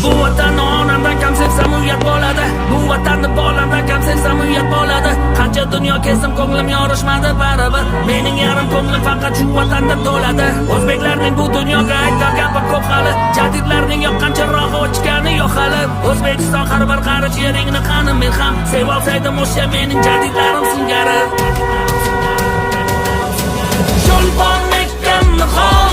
Bu vatanni onamdan kam sevsam uyat bo'ladi. Bu vatanni bolamdan kam sevsam uyat bo'ladi. Qancha dunyo kezdim ko'nglim yorishmadi baribir. Mening yarim ko'nglim faqat shu vatanda to'ladi. O'zbeklarning bu dunyoga aytar gapi ko'p hali. Jadidlarning yoqqancha rog'i o'chgani yo'q hali. O'zbekiston har bir qarich yeringni qani men ham sevolsaydim o'sha mening jadidlarim singari. Cho'lpon ekkan nihol